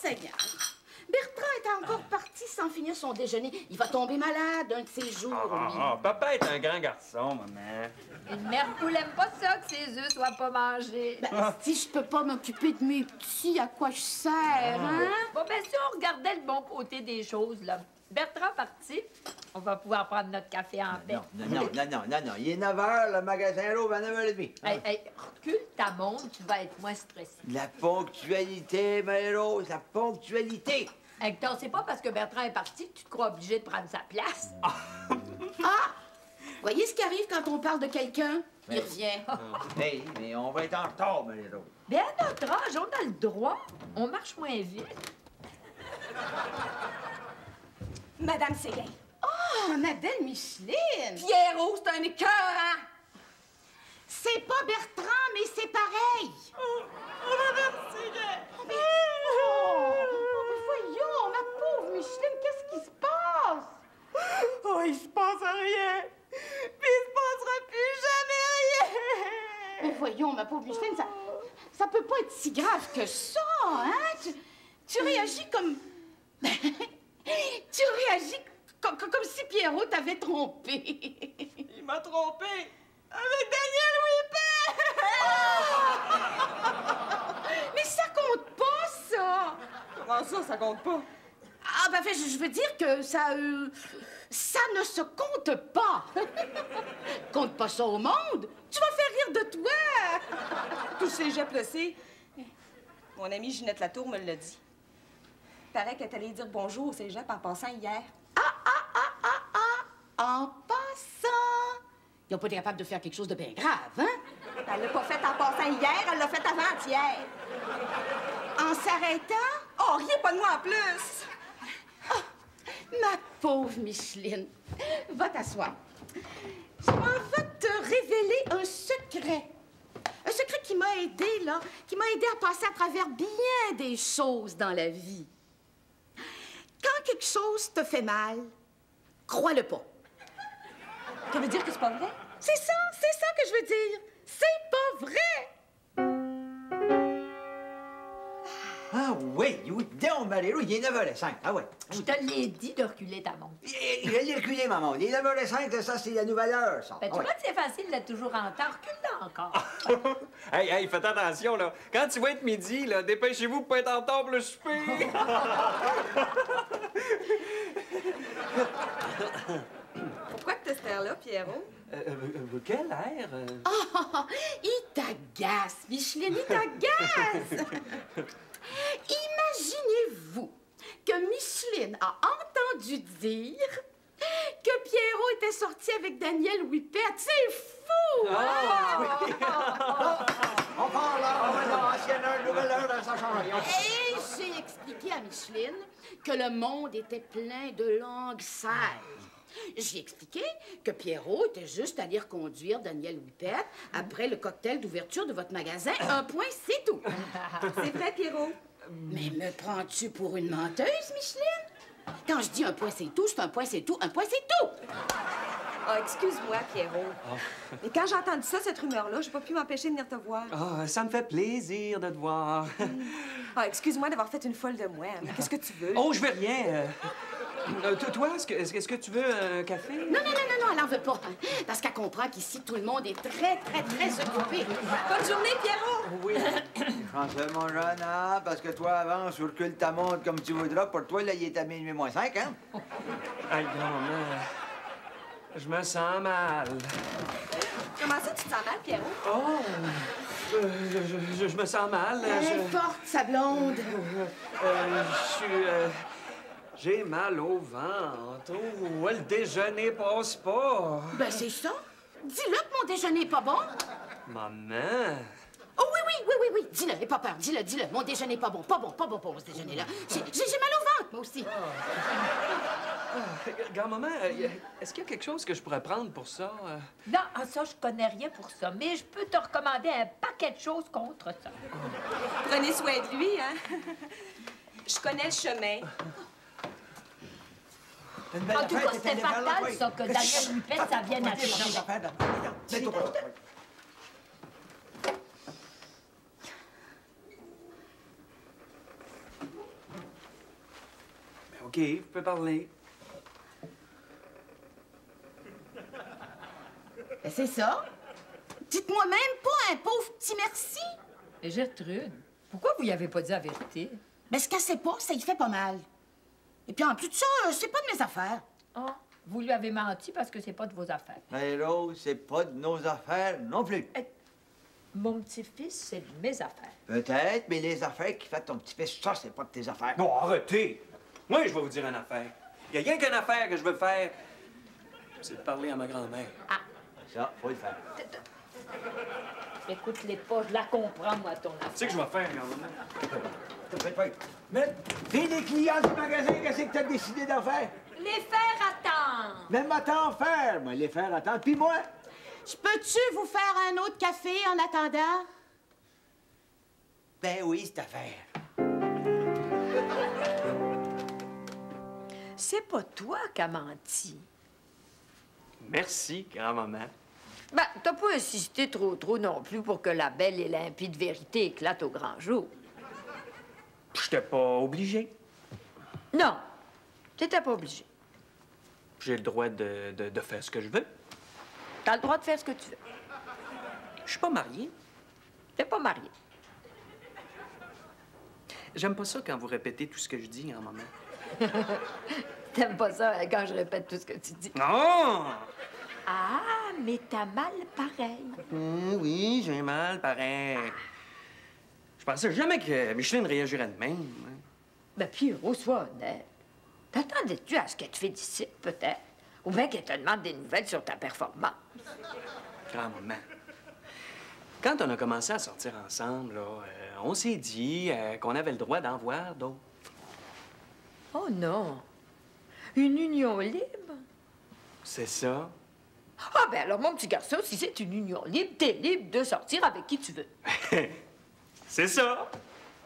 Seigneur! Bertrand est encore parti sans finir son déjeuner. Il va tomber malade un de ces jours, lui. Papa est un grand garçon, maman. Une mère poule aime pas ça que ses œufs soient pas mangés. Ben, si je peux pas m'occuper de mes petits, à quoi je sers, hein? Bon, ben si on regardait le bon côté des choses, là. Bertrand parti, on va pouvoir prendre notre café en paix. Non. Il est 9 h, le magasin l'ouvre à 9 h 30. Hey, recule ta montre, tu vas être moins stressé. La ponctualité, Marie-Rose, la ponctualité. Hector, c'est pas parce que Bertrand est parti que tu te crois obligé de prendre sa place. Voyez ce qui arrive quand on parle de quelqu'un? Il revient. Mais on va être en retard, Marie-Rose. Bien, à notre âge, on a le droit. On marche moins vite. Madame Séguin. Oh, ma belle Micheline! Pierrot, c'est un écœurant! C'est pas Bertrand, mais c'est pareil! Madame Séguin! Mais voyons, ma pauvre Micheline, qu'est-ce qui se passe? Oh, il se passe rien! Puis il se passera plus jamais rien! Mais voyons, ma pauvre Micheline, ça peut pas être si grave que ça, hein? Tu réagis comme... Tu réagis comme si Pierrot t'avait trompé. Il m'a trompé avec Daniel Whippet! Mais ça compte pas, ça! Comment ça compte pas? Ah, ben, je veux dire que ça ne se compte pas. Compte pas ça au monde. Tu vas faire rire de toi. Tout cégep le sait. Mon amie Ginette Latour me l'a dit. Il paraît qu'elle est allée dire bonjour au cégep en passant hier. En passant. Ils n'ont pas été capables de faire quelque chose de bien grave, hein? Elle l'a pas fait en passant hier, elle l'a fait avant-hier. En s'arrêtant? Oh, rien pas de moi en plus! Ma pauvre Micheline, va t'asseoir. Je m'en vais te révéler un secret. Un secret qui m'a aidé, là, qui m'a aidé à passer à travers bien des choses dans la vie. Quand quelque chose te fait mal, crois-le pas. Ça veut dire que c'est pas vrai? C'est ça que je veux dire. C'est pas vrai. Ah oui, donc, Marie-Rose, il est 9 h 05. Ah ouais. Je te l'ai dit de reculer ta montre. Je l'ai reculé, maman. Il est 9 h 05, ça, c'est la nouvelle heure, ça. Ben, tu vois que c'est facile d'être toujours en temps. Recule-la encore. Hey, faites attention, là. Quand tu vas être midi, là, dépêchez-vous pour pas être en retard pour le souper. Pourquoi que t'as cet air-là, Pierrot? Quel air? Oh, il t'agace, Micheline, il t'agace. Imaginez-vous que Micheline a entendu dire que Pierrot était sorti avec Daniel Whippet. C'est fou! On parle là, ancienne heure, nouvelle heure, ça change rien. Et j'ai expliqué à Micheline que le monde était plein de langues sales. J'ai expliqué que Pierrot était juste allé reconduire Daniel Whippet après le cocktail d'ouverture de votre magasin. Un point, c'est tout. C'est vrai, Pierrot? Mais me prends-tu pour une menteuse, Micheline? Quand je dis un point, c'est tout, c'est un point, c'est tout, un point, c'est tout! Ah, excuse-moi, Pierrot. Mais quand j'ai entendu ça, cette rumeur-là, j'ai pas pu m'empêcher de venir te voir. Ça me fait plaisir de te voir. Ah, excuse-moi d'avoir fait une folle de moi. Mais qu'est-ce que tu veux? Oh, je veux rien. Toi, est-ce que tu veux un café? Non, elle en veut pas. Parce qu'elle comprend qu'ici, tout le monde est très occupé. Bonne journée, Pierrot! Oui. François, mon jeune, hein, parce que toi, avance ou recule ta montre comme tu voudras. Pour toi, là, il est à minuit moins 5, hein? Aïe, maman. Je me sens mal. Comment ça, tu te sens mal, Pierrot? Oh! Je me sens mal. Elle est forte, sa blonde. J'ai mal au ventre. Oh, le déjeuner passe pas. Ben, c'est ça. Dis-le que mon déjeuner est pas bon. Maman! Oh oui. Dis-le, n'aie pas peur. Dis-le. Mon déjeuner est pas bon. Pas bon ce déjeuner-là. J'ai mal au ventre, moi aussi. Grand-maman, est-ce qu'il y a quelque chose que je pourrais prendre pour ça? Non, ça, je connais rien pour ça. Mais je peux te recommander un paquet de choses contre ça. Prenez soin de lui, hein? Je connais le chemin. En tout cas, c'était fatal, ça, que Daniel Whippet, ça vienne à chercher. OK, vous pouvez parler. Ben, c'est ça. Dites-moi même pas un pauvre petit merci. Et Gertrude, pourquoi vous y avez pas dit la vérité? Ben, ce qu'elle sait pas, ça y fait pas mal. Et puis en plus de ça, c'est pas de mes affaires. Ah, vous lui avez menti parce que c'est pas de vos affaires. Mais Rose, c'est pas de nos affaires non plus. Mon petit-fils, c'est de mes affaires. Peut-être, mais les affaires qui fait ton petit-fils, ça, c'est pas de tes affaires. Non, arrêtez! Moi, je vais vous dire une affaire. Il y a rien qu'une affaire que je veux faire, c'est de parler à ma grand-mère. Ça, faut le faire. Écoute-les pas, je la comprends, moi, ton affaire. Tu sais que je vais faire, grand-mère? Mais, t'es les clients du magasin, qu'est-ce que t'as décidé d'en faire? Les faire attendre! Même à t'en faire, moi, les faire attendre. Puis moi? Je peux-tu vous faire un autre café en attendant? Ben oui, cette affaire. C'est pas toi qui as menti. Merci, grand-maman. Ben, t'as pas insisté trop non plus pour que la belle et limpide vérité éclate au grand jour. J'étais pas obligé. Non, t'étais pas obligé. J'ai le droit de faire ce que je veux. T'as le droit de faire ce que tu veux. Je suis pas marié. T'es pas marié. J'aime pas ça quand vous répétez tout ce que je dis, grand-maman. T'aimes pas ça quand je répète tout ce que tu dis. Non! Ah, mais t'as mal pareil. Oui, j'ai mal, pareil. Je pensais jamais que Micheline réagirait de même. Hein. Ben, Pierrot, sois honnête. T'attendais-tu à ce qu'elle te félicite, peut-être? Ou bien qu'elle te demande des nouvelles sur ta performance? Grand-maman, quand on a commencé à sortir ensemble, là, on s'est dit qu'on avait le droit d'en voir d'autres. Oh non! Une union libre? C'est ça? Ah, ben alors, mon petit garçon, si c'est une union libre, t'es libre de sortir avec qui tu veux. C'est ça!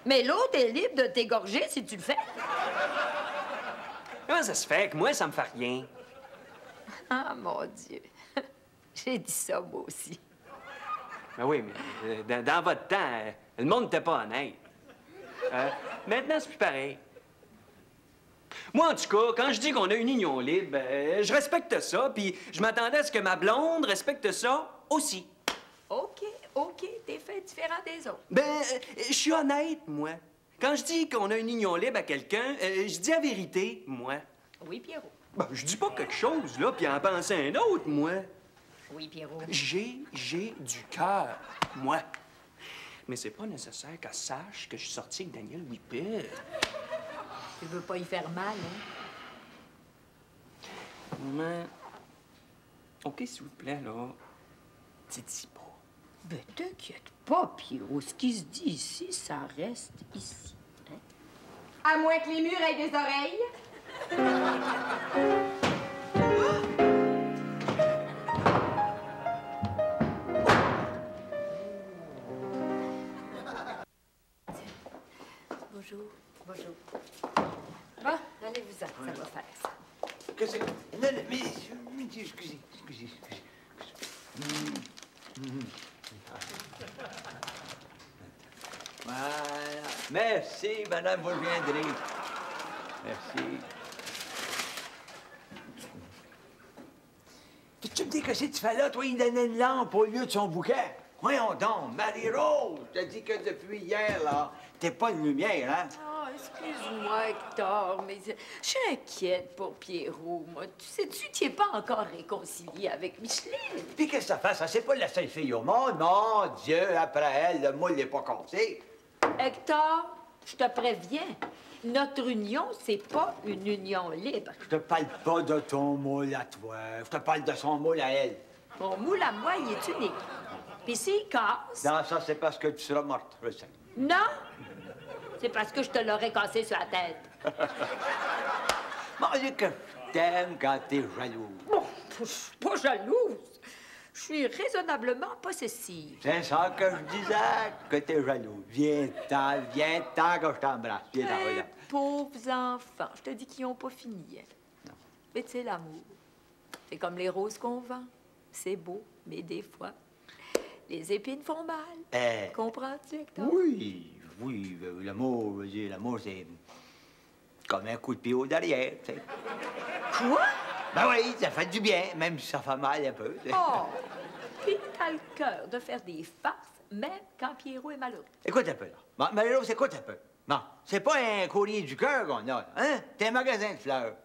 Mais l'autre est libre de t'égorger si tu le fais. Comment ça se fait que moi, ça me fait rien? Ah, mon Dieu. J'ai dit ça, moi aussi. Ben oui, mais dans votre temps, le monde n'était pas honnête. Maintenant, c'est plus pareil. Moi, en tout cas, quand je dis qu'on a une union libre, je respecte ça, puis je m'attendais à ce que ma blonde respecte ça aussi. OK, t'es fait différent des autres. Ben, je suis honnête, moi. Quand je dis qu'on a une union libre à quelqu'un, je dis la vérité, moi. Oui, Pierrot. Ben, je dis pas quelque chose, là, puis en penser un autre, moi. Oui, Pierrot. J'ai du cœur, moi. Mais c'est pas nécessaire qu'elle sache que je suis sorti avec Daniel Whippet. Tu veux pas y faire mal, hein? Mais... OK, s'il vous plaît, là. Dites-y pas. Ben, t'inquiète pas, Pierrot. Ce qui se dit ici, ça reste ici. Hein? À moins que les murs aient des oreilles. Bonjour. Bonjour. Bon, allez-vous-en, ça va faire ça. Qu'est-ce que... Non, non, mais... Excusez. Voilà. Merci, madame, vous reviendrez. Merci. Tu me dis que si tu fais là, toi, il donnait une lampe au lieu de son bouquet? Voyons donc, Marie-Rose, je te dis que depuis hier, là, t'es pas de lumière, hein? Oh, excuse-moi, Hector, mais je suis inquiète pour Pierrot, moi. Tu sais-tu, tu n'es pas encore réconcilié avec Micheline? Puis qu'est-ce que ça fait? Ça, c'est pas la seule fille au monde. Mon Dieu, après elle, le moule n'est pas cassé. Hector, je te préviens, notre union, c'est pas une union libre. Je te parle pas de ton moule à toi. Je te parle de son moule à elle. Mon moule à moi, il est unique. Puis s'il casse... Non, ça, c'est parce que tu seras morte, je le sais. Non! C'est parce que je te l'aurais cassé sur la tête. Mon Dieu, que je t'aime quand t'es jaloux. Bon, je suis pas jalouse. Je suis raisonnablement possessive. C'est ça que je disais, que t'es jaloux. Viens-t'en que je t'embrasse. Viens-t'en, Eh, regarde. pauvres enfants, je te dis qu'ils n'ont pas fini. Hein. Mais tu sais, l'amour, c'est comme les roses qu'on vend. C'est beau, mais des fois, les épines font mal. Eh. Comprends-tu, Hector? Oui, l'amour, je veux dire, l'amour, c'est... Comme un coup de pied au derrière, tu sais. Quoi? Ben oui, ça fait du bien, même si ça fait mal un peu. Tu sais. Oh! Puis t'as le cœur de faire des farces, même quand Pierrot est malheureux. Écoute un peu, là. Bon, Marie-Rose, écoute un peu. Bon, c'est pas un courrier du cœur qu'on a, là, hein? T'es un magasin de fleurs.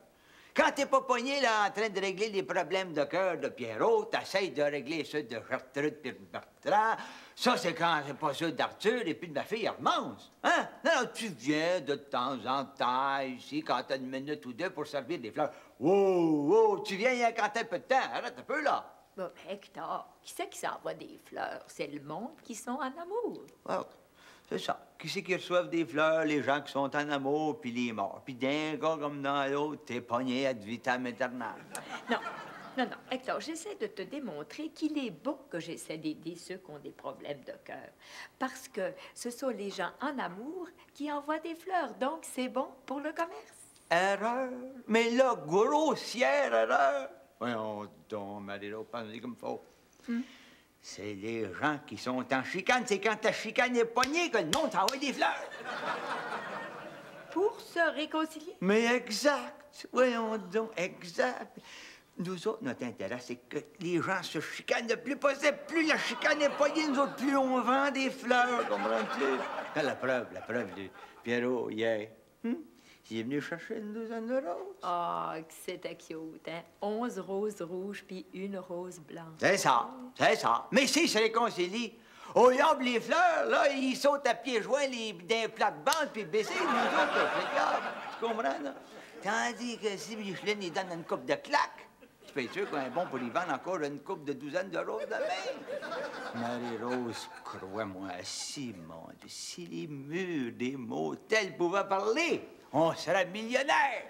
Quand t'es pas pogné, là, en train de régler les problèmes de cœur de Pierrot, t'essayes de régler ceux de Gertrude et de Bertrand. Ça, c'est quand c'est pas ceux d'Arthur et puis de ma fille Hermance. Hein? Non, tu viens de temps en temps ici quand t'as une minute ou deux pour servir des fleurs. Wow, wow, tu viens quand t'as un peu de temps. Arrête un peu, là. Bon, Hector, qui c'est qui s'envoie des fleurs? C'est le monde qui sont en amour. Wow. C'est ça. Qui c'est qui reçoivent des fleurs? Les gens qui sont en amour, puis les morts. Puis d'un gars comme dans l'autre, t'es pogné ad vitam aeternam. Non, non, non. Hector, j'essaie de te démontrer qu'il est bon que j'essaie d'aider ceux qui ont des problèmes de cœur. Parce que ce sont les gens en amour qui envoient des fleurs. Donc, c'est bon pour le commerce. Erreur. Mais là, grossière erreur. Voyons donc, Marie-Rose, pensez comme faut. C'est les gens qui sont en chicane. C'est quand ta chicane est pognée que le monde t'envoie des fleurs. Pour se réconcilier. Mais exact. Voyons donc, exact. Nous autres, notre intérêt, c'est que les gens se chicanent le plus possible. Plus la chicane est pognée, nous autres, plus on vend des fleurs, comprends-tu? La preuve, de Pierrot, hier. Il est venu chercher une douzaine de roses. Ah, que c'était cute, hein? 11 roses rouges puis une rose blanche. C'est ça, c'est ça. Mais s'ils se réconcilient, au lieu de les fleurs, là, ils sautent à pieds joints d'un plate-bande puis baisser, nous autres, regarde. Tu comprends, là? Tandis que si Micheline, il donne une coupe de claques, tu peux être sûr qu'on est bon pour y vendre encore une coupe de douzaine de roses demain. Marie-Rose, crois-moi, Simon, si les murs des motels pouvaient parler, on serait millionnaire.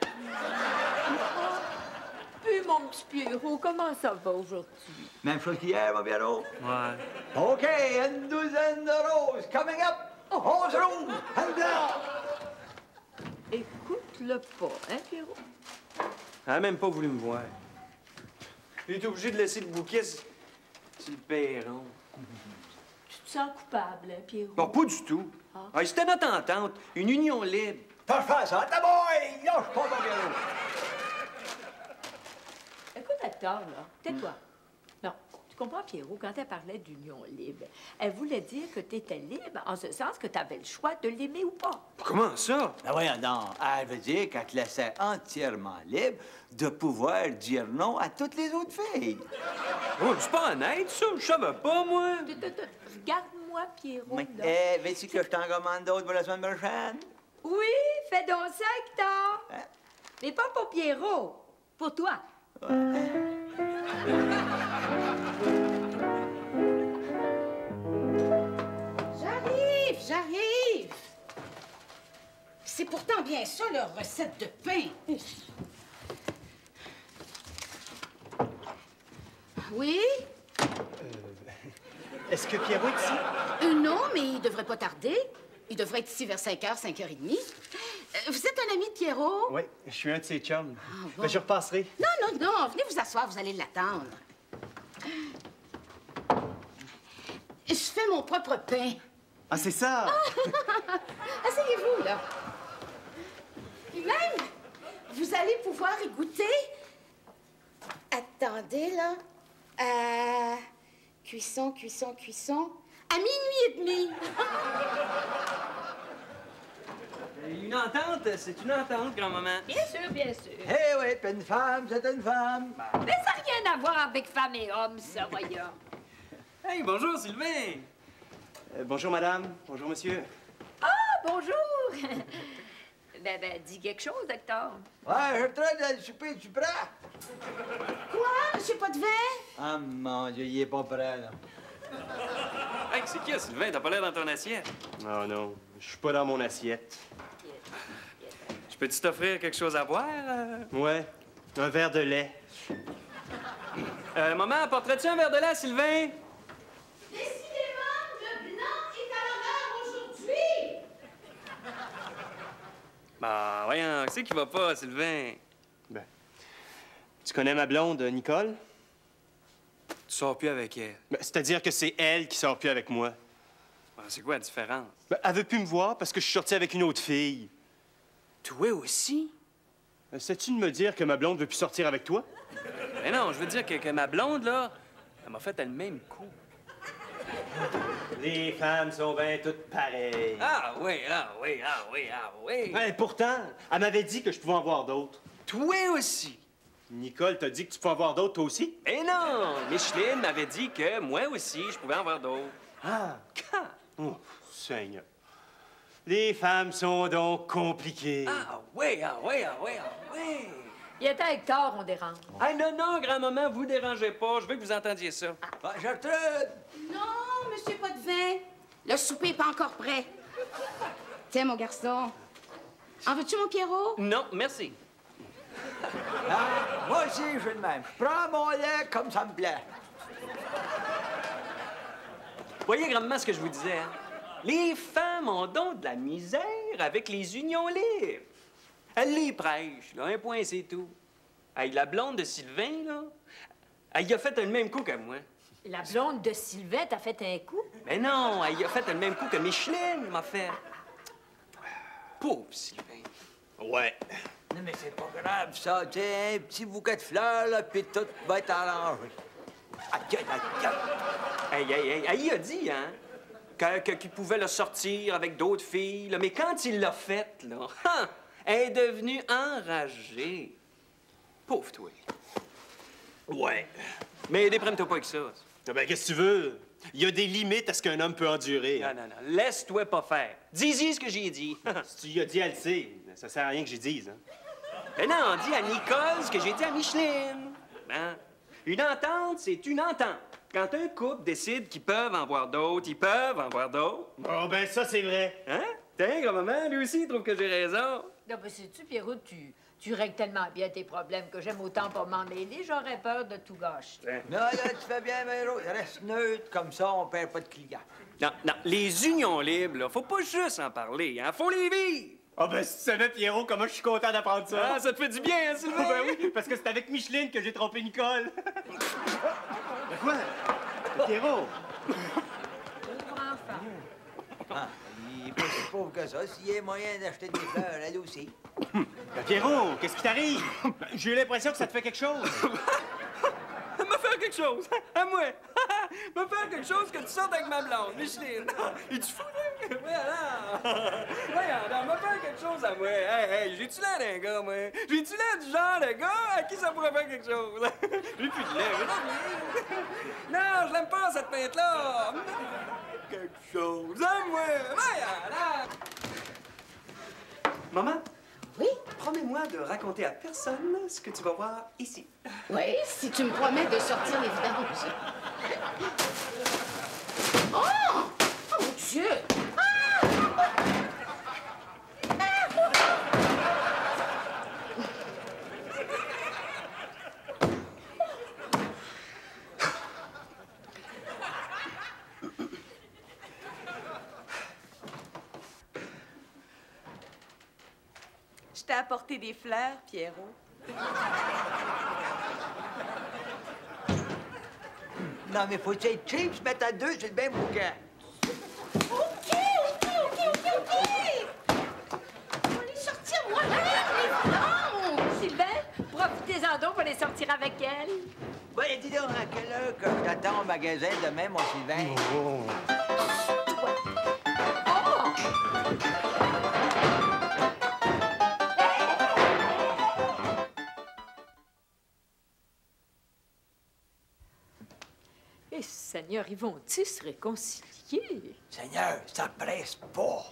Puis, mon petit Pierrot, comment ça va aujourd'hui? Même chose qu'hier, mon Pierrot. Ouais. OK, une douzaine de roses. Coming up, 11 roses, and down. Écoute-le pas, hein, Pierrot? Elle a même pas voulu me voir. Il est obligé de laisser le bouquet sur le perron. Tu te sens coupable, hein, Pierrot? Non, pas du tout. Ah, c'était notre entente, une union libre. T'as fait ça, ta boy! Lâche pas, mon Pierrot. Écoute, Hector, là, tais-toi. Non, tu comprends, Pierrot, quand elle parlait d'union libre, elle voulait dire que tu étais libre en ce sens que tu avais le choix de l'aimer ou pas. Comment ça? Ben voyons donc, elle veut dire qu'elle te laissait entièrement libre de pouvoir dire non à toutes les autres filles. Oh, c'est pas honnête, ça. Je savais pas, moi. Regarde-moi, Pierrot, Mais, là. veux-tu que je t'en commande d'autres pour la semaine prochaine? Oui, fais donc ça, Hector. Hein? Mais pas pour Pierrot, pour toi. J'arrive. C'est pourtant bien ça, leur recette de pain. Oui? Est-ce que Pierrot est ici? Non, mais il devrait pas tarder. Il devrait être ici vers 5h, 5h30. Vous êtes un ami de Pierrot? Oui, je suis un de ses chums. bon. Ben, je repasserai. Non, venez vous asseoir, vous allez l'attendre. Je fais mon propre pain. Ah, c'est ça! Asseyez-vous, là. Puis même, vous allez pouvoir y goûter. Attendez, là. Cuisson. À minuit et demi. Une entente, c'est une entente, grand-maman. Bien sûr, bien sûr. Eh oui, puis une femme, c'est une femme. Mais ça n'a rien à voir avec femme et homme, ça, voyons. Hey, bonjour, Sylvain. Bonjour, madame. Bonjour, monsieur. Ah, bonjour! ben, dis quelque chose, Hector. Ouais, je traite de le souper, tu prends? Quoi? J'ai pas de vin? Ah, mon Dieu, il est pas prêt, là. Hey, c'est qui, Sylvain? T'as pas l'air dans ton assiette. Non, non, je suis pas dans mon assiette. Je peux-tu t'offrir quelque chose à boire? Ouais, un verre de lait. Maman, apporterais-tu un verre de lait, Sylvain? Décidément, le blanc est à l'honneur aujourd'hui. Bah, voyons, c'est qui va pas, Sylvain? Ben, tu connais ma blonde, Nicole? Tu sors plus avec elle. Ben, c'est-à-dire que c'est elle qui sort plus avec moi. Ah, c'est quoi la différence? Ben, elle veut plus me voir parce que je suis sorti avec une autre fille. Toi aussi? Sais-tu de me dire que ma blonde veut plus sortir avec toi? Mais non, je veux dire que ma blonde, là, elle m'a fait le même coup. Les femmes sont bien toutes pareilles. Ah oui, ah oui, ah oui, ah oui. Ouais, pourtant, elle m'avait dit que je pouvais en voir d'autres. Toi aussi. Nicole t'a dit que tu pouvais en voir d'autres, toi aussi? Eh non, Micheline m'avait dit que moi aussi, je pouvais en voir d'autres. Ah! Quand? Oh, Seigneur. Les femmes sont donc compliquées. Ah oui, ah oui, ah oui, ah oui. Il était Hector, on dérange. Ah non, grand-maman, vous dérangez pas. Je veux que vous entendiez ça. Ah, Gertrude! Non, monsieur Potvin. Le souper n'est pas encore prêt. Tiens, mon garçon. En veux-tu, mon Pierrot? Non, merci. Ah, moi aussi, je fais de même. Je prends mon lait comme ça me plaît. Voyez, grand-maman, ce que je vous disais, hein? Les femmes ont donc de la misère avec les unions libres. Elle les prêche, là, un point, c'est tout. Hey, la blonde de Sylvain, là, elle y a fait le même coup que moi. La blonde de Sylvain t'a fait un coup? Mais non, elle y a fait le même coup que Micheline m'a fait. Pauvre Sylvain. Ouais. Non, mais c'est pas grave, ça. Tu sais, un petit bouquet de fleurs, là, puis tout va être arrangé. Elle y a dit, hein, qu'il pouvait le sortir avec d'autres filles, là, mais quand il l'a fait, là, elle est devenue enragée. Pauvre toi. Ouais. Mais déprime-toi pas avec ça. Ah ben, qu'est-ce que tu veux? Il y a des limites à ce qu'un homme peut endurer. Non, non, non. Laisse-toi pas faire. Dis-y ce que j'ai dit. Si tu y as dit, elle le sait. Ça sert à rien que j'y dise, hein. Mais non, dis à Nicole ce que j'ai dit à Micheline. Hein? Une entente, c'est une entente. Quand un couple décide qu'ils peuvent en voir d'autres, ils peuvent en voir d'autres. Oh, ben ça, c'est vrai. Hein? Tiens, grand-maman, lui aussi, il trouve que j'ai raison. Non, mais sais-tu, Pierrot, tu règles tellement bien tes problèmes que j'aime autant pas m'en mêler. J'aurais peur de tout gâcher. Non, là, tu fais bien, Véro. Reste neutre, comme ça, on perd pas de clients. Non, non, les unions libres, là, faut pas juste en parler, hein? Faut les vivre! Ah ben, si tu savais, Pierrot, comment je suis content d'apprendre ça. Ah, ça te fait du bien, hein, Sylvain? Ah ben oui, parce que c'est avec Micheline que j'ai trompé Nicole. Mais quoi? Pierrot! Pauvre enfant. Ah, il est pas si pauvre que ça. S'il y a moyen d'acheter des fleurs, elle aussi. Ben, Pierrot, qu'est-ce qui t'arrive? Ben, j'ai eu l'impression que ça te fait quelque chose. Me faire quelque chose, à moi! Me faire quelque chose que tu sortes avec ma blonde, Micheline! Es-tu fou, là? Voyons, non, me faire quelque chose à moi! Hey, j'ai-tu l'air d'un gars, moi? J'ai-tu l'air du genre de gars à qui ça pourrait faire quelque chose? J'ai plus de lait, non, je l'aime pas, cette peinte-là! Quelque chose à moi! Voyons, là! Maman? Oui? Promets-moi de raconter à personne ce que tu vas voir ici. Oui, si tu me promets de sortir les vidanges. Oh! Oh, mon Dieu! Je t'ai apporté des fleurs, Pierrot. Non, mais faut-tu être cheap, se mettre à deux sur le même bouquet? OK! On va les sortir moi-même, les vidanges! Sylvain, profitez-en donc pour les sortir avec elle. Ben, dis donc, à quelle heure que je t'attends au magasin demain, mon Sylvain? Eh, Seigneur, ils vont-ils se réconcilier? Seigneur, ça presse pas.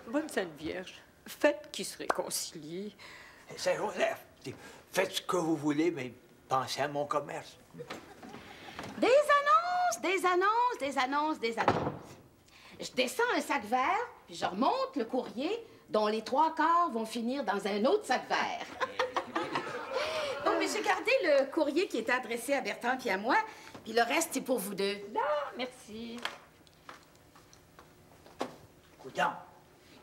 Bonne Sainte Vierge, faites qu'ils se réconcilient. Saint-Joseph, faites ce que vous voulez, mais pensez à mon commerce. Des annonces. Je descends un sac vert, puis je remonte le courrier, dont les 3/4 vont finir dans un autre sac vert. Bon, mais j'ai gardé le courrier qui était adressé à Bertrand puis à moi, puis le reste, c'est pour vous deux. Non, merci. Coudon,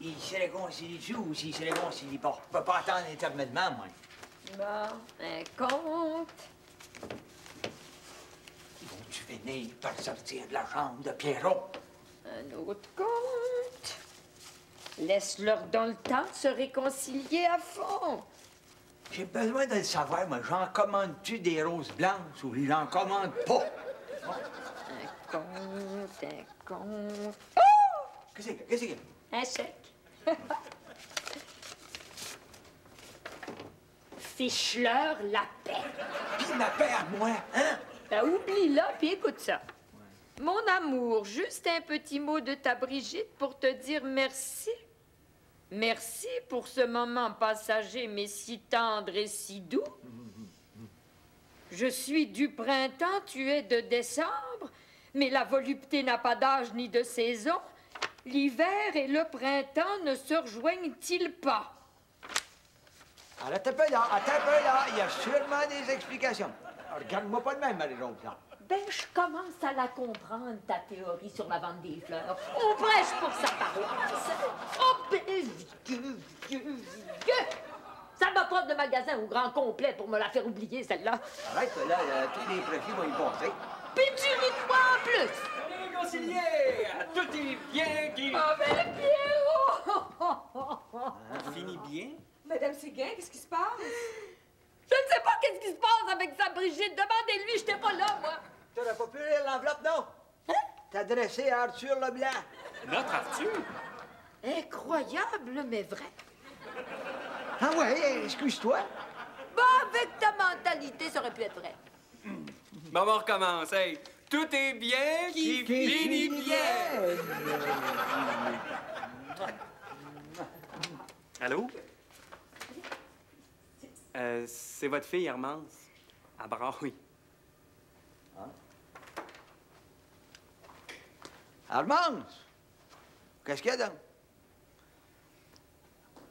il se réconcilie-tu ou s'il se réconcilie pas? Je peux pas attendre éternellement, moi. Bon, un compte. Vont-tu finir par sortir de la chambre de Pierrot? Un autre compte. Laisse-leur dans le temps de se réconcilier à fond. J'ai besoin de le savoir, moi. J'en commande-tu des roses blanches ou j'en commande pas? Un compte. Qu'est-ce que c'est? Un chèque. Fiche-leur la paix. Puis ma paix à moi, hein? Ben, oublie-la, puis écoute ça. Mon amour, juste un petit mot de ta Brigitte pour te dire merci. Merci pour ce moment passager, mais si tendre et si doux. Je suis du printemps, tu es de décembre, mais la volupté n'a pas d'âge ni de saison. L'hiver et le printemps ne se rejoignent-ils pas? Alors, attends un peu là. Il y a sûrement des explications. Alors, regarde-moi pas de même, Marie-Rose, là. Ben, je commence à la comprendre, ta théorie sur la vente des fleurs. On prêche pour sa paroisse. Oh, ben, vieux. Ça m'a pas de magasin au grand complet pour me la faire oublier, celle-là. Arrête, là, tous les profits vont y passer. Puis tu ris de moi en plus. Réconcilier! Tout est bien qui... Oh, ben, Pierrot! Finit bien? Madame Séguin, qu'est-ce qui se passe? Je ne sais pas qu'est-ce qui se passe avec sa Brigitte. Demandez-lui, j'étais pas là, moi. T'aurais pas pu lire l'enveloppe, non? Hein? T'as adressé à Arthur Leblanc. Notre Arthur? Incroyable, mais vrai. Ah ouais, excuse-toi. Bah, avec ta mentalité, ça aurait pu être vrai. Bon, on recommence, hey. Tout est bien qui finit bien. Allô? C'est votre fille, Hermance. À Braille. Armance, qu'est-ce qu'il y a donc?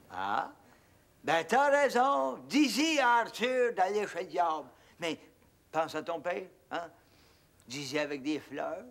Ah, ben t'as raison. Dis-y à Arthur d'aller chez le diable. Mais pense à ton père, hein? Dis-y avec des fleurs.